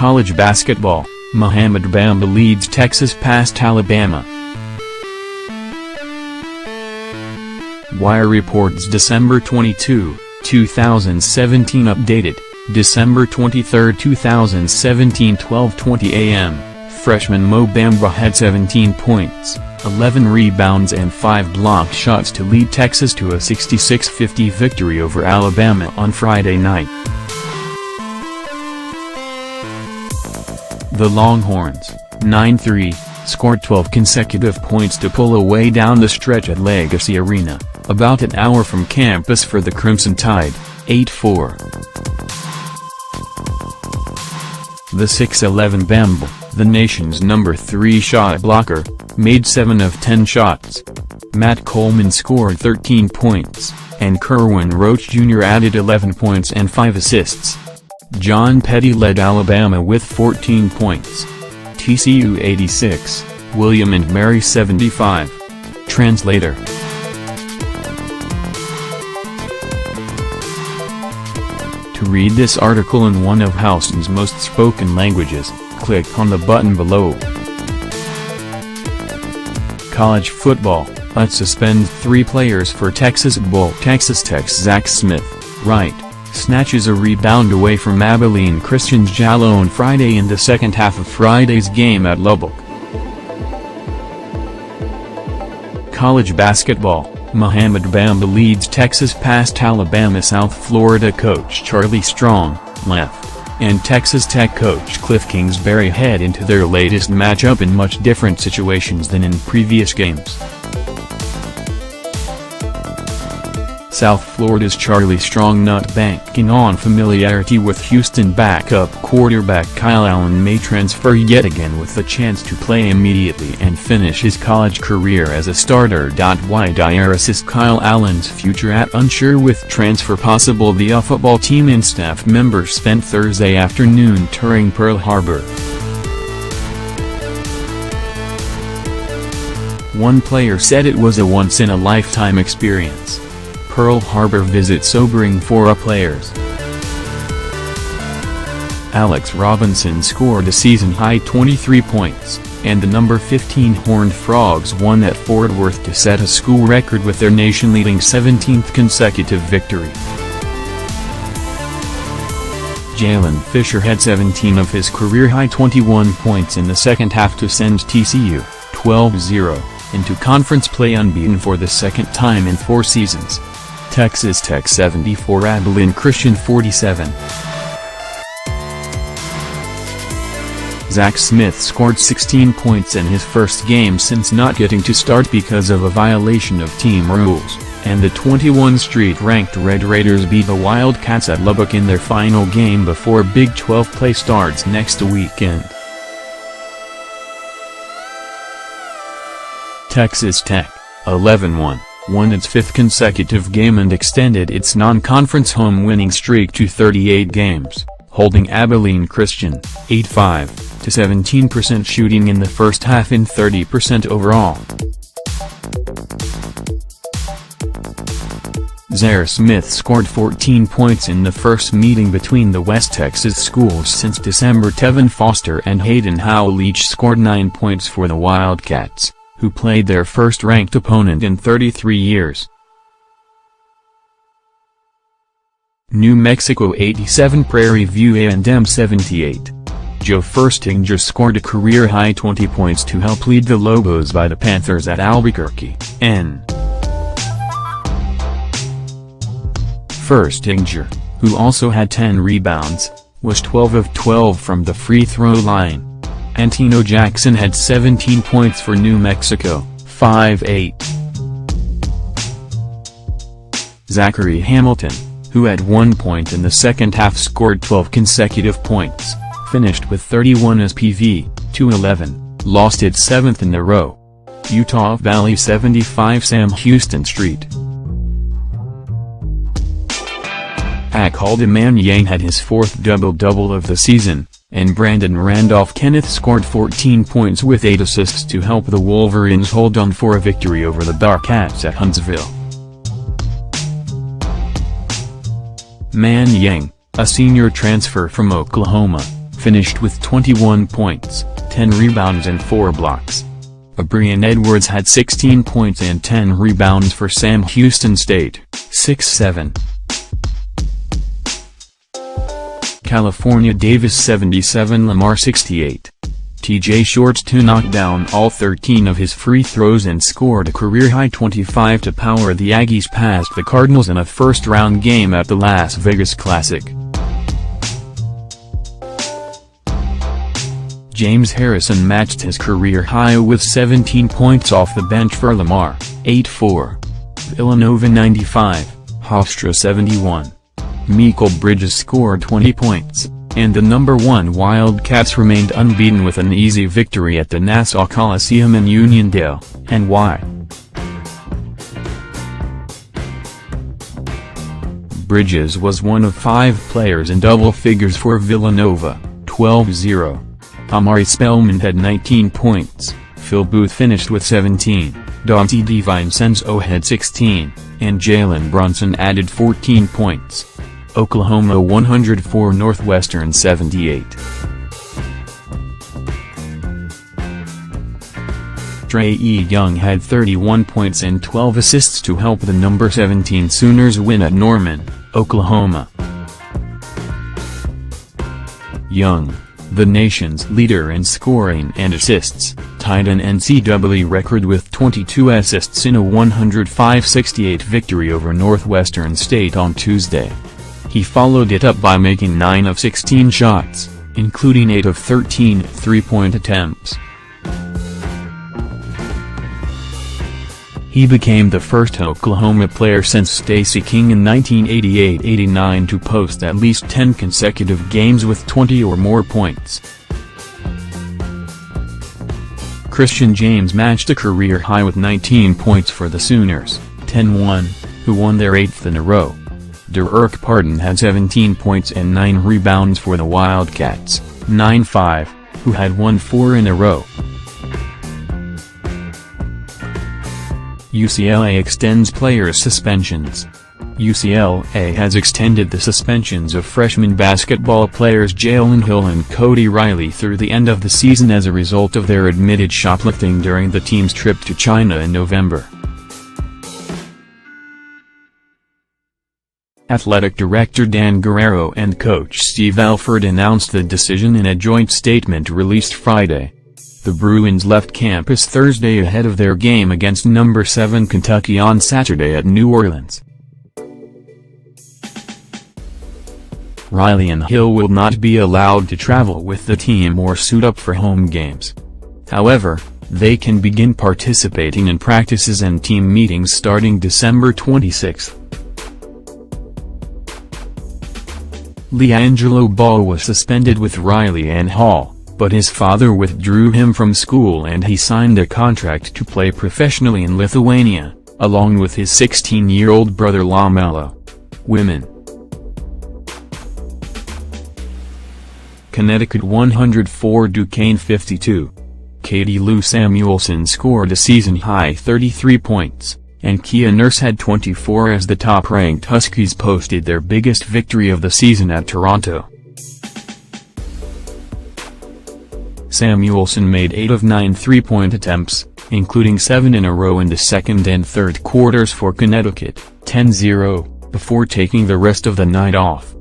College basketball, Mohamed Bamba leads Texas past Alabama. Wire reports December 22, 2017 updated, December 23, 2017 12:20 a.m. Freshman Mo Bamba had 17 points, 11 rebounds and 5 blocked shots to lead Texas to a 66-50 victory over Alabama on Friday night. The Longhorns, 9-3, scored 12 consecutive points to pull away down the stretch at Legacy Arena, about an hour from campus for the Crimson Tide, 8-4. The 6'11" Bamba, the nation's number 3 shot blocker, made 7 of 10 shots. Matt Coleman scored 13 points, and Kerwin Roach Jr. added 11 points and 5 assists. John Petty led Alabama with 14 points. TCU 86, William and Mary 75. Translator. To read this article in one of Houston's most spoken languages, click on the button below. College football, suspend 3 players for Texas Bowl. Texas Tech's Zach Smith, right, snatches a rebound away from Abilene Christian's Jallo on Friday in the second half of Friday's game at Lubbock. College basketball, Mohamed Bamba leads Texas past Alabama. South Florida coach Charlie Strong, left, and Texas Tech coach Cliff Kingsbury head into their latest matchup in much different situations than in previous games. South Florida's Charlie Strong not banking on familiarity with Houston backup quarterback Kyle Allen may transfer yet again with the chance to play immediately and finish his college career as a starter. Why assist Kyle Allen's future at unsure with transfer possible. The football team and staff members spent Thursday afternoon touring Pearl Harbor. One player said it was a once-in-a-lifetime experience. Pearl Harbor visit sobering for players. Alex Robinson scored a season-high 23 points, and the number 15 Horned Frogs won at Fort Worth to set a school record with their nation-leading 17th consecutive victory. Jalen Fisher had 17 of his career-high 21 points in the second half to send TCU, 12-0, into conference play unbeaten for the second time in 4 seasons. Texas Tech 74, Abilene Christian 47. Zach Smith scored 16 points in his first game since not getting to start because of a violation of team rules, and the 21 street-ranked Red Raiders beat the Wildcats at Lubbock in their final game before Big 12 play starts next weekend. Texas Tech, 11-1. Won its 5th consecutive game and extended its non-conference home winning streak to 38 games, holding Abilene Christian, 8-5, to 17% shooting in the first half and 30% overall. Zaire Smith scored 14 points in the first meeting between the West Texas schools since December. Tevin Foster and Hayden Howell each scored 9 points for the Wildcats, who played their first-ranked opponent in 33 years. New Mexico 87, Prairie View A&M 78. Joe Furstinger scored a career-high 20 points to help lead the Lobos by the Panthers at Albuquerque, N. Furstinger, who also had 10 rebounds, was 12 of 12 from the free throw line. Antino Jackson had 17 points for New Mexico, 5-8. Zachary Hamilton, who had 1 point in the second half, scored 12 consecutive points, finished with 31 as PV, 2-11, lost its 7th in a row. Utah Valley 75, Sam Houston Street. Akaldaman Yang had his 4th double-double of the season, and Brandon Randolph Kenneth scored 14 points with 8 assists to help the Wolverines hold on for a victory over the Bearcats at Huntsville. Man Yang, a senior transfer from Oklahoma, finished with 21 points, 10 rebounds and 4 blocks. Brian Edwards had 16 points and 10 rebounds for Sam Houston State, 6-7. California Davis 77 Lamar 68. TJ Shorts to knock down all 13 of his free throws and scored a career-high 25 to power the Aggies past the Cardinals in a first-round game at the Las Vegas Classic. James Harrison matched his career high with 17 points off the bench for Lamar, 8-4. Villanova 95, Hofstra 71. Mikal Bridges scored 20 points, and the #1 Wildcats remained unbeaten with an easy victory at the Nassau Coliseum in Uniondale, NY. Bridges was one of 5 players in double figures for Villanova, 12-0. Amari Spellman had 19 points, Phil Booth finished with 17, Dante DiVincenzo had 16, and Jalen Brunson added 14 points. Oklahoma 104 Northwestern 78. Trae Young had 31 points and 12 assists to help the number 17 Sooners win at Norman, Oklahoma. Young, the nation's leader in scoring and assists, tied an NCAA record with 22 assists in a 105-68 victory over Northwestern State on Tuesday. He followed it up by making 9 of 16 shots, including 8 of 13 three-point attempts. He became the first Oklahoma player since Stacey King in 1988-89 to post at least 10 consecutive games with 20 or more points. Christian James matched a career high with 19 points for the Sooners, 10-1, who won their 8th in a row. Derek Pardon had 17 points and 9 rebounds for the Wildcats, 9-5, who had won 4 in a row. UCLA extends players' suspensions. UCLA has extended the suspensions of freshman basketball players Jalen Hill and Cody Riley through the end of the season as a result of their admitted shoplifting during the team's trip to China in November. Athletic Director Dan Guerrero and coach Steve Alford announced the decision in a joint statement released Friday. The Bruins left campus Thursday ahead of their game against number 7 Kentucky on Saturday at New Orleans. Riley and Hill will not be allowed to travel with the team or suit up for home games. However, they can begin participating in practices and team meetings starting December 26. LiAngelo Ball was suspended with Riley and Hall, but his father withdrew him from school and he signed a contract to play professionally in Lithuania, along with his 16-year-old brother Lamelo. Women. Connecticut 104 Duquesne 52. Katie Lou Samuelson scored a season-high 33 points, and Kia Nurse had 24 as the top-ranked Huskies posted their biggest victory of the season at Toronto. Samuelson made 8 of 9 three-point attempts, including 7 in a row in the second and third quarters for Connecticut, 10-0, before taking the rest of the night off.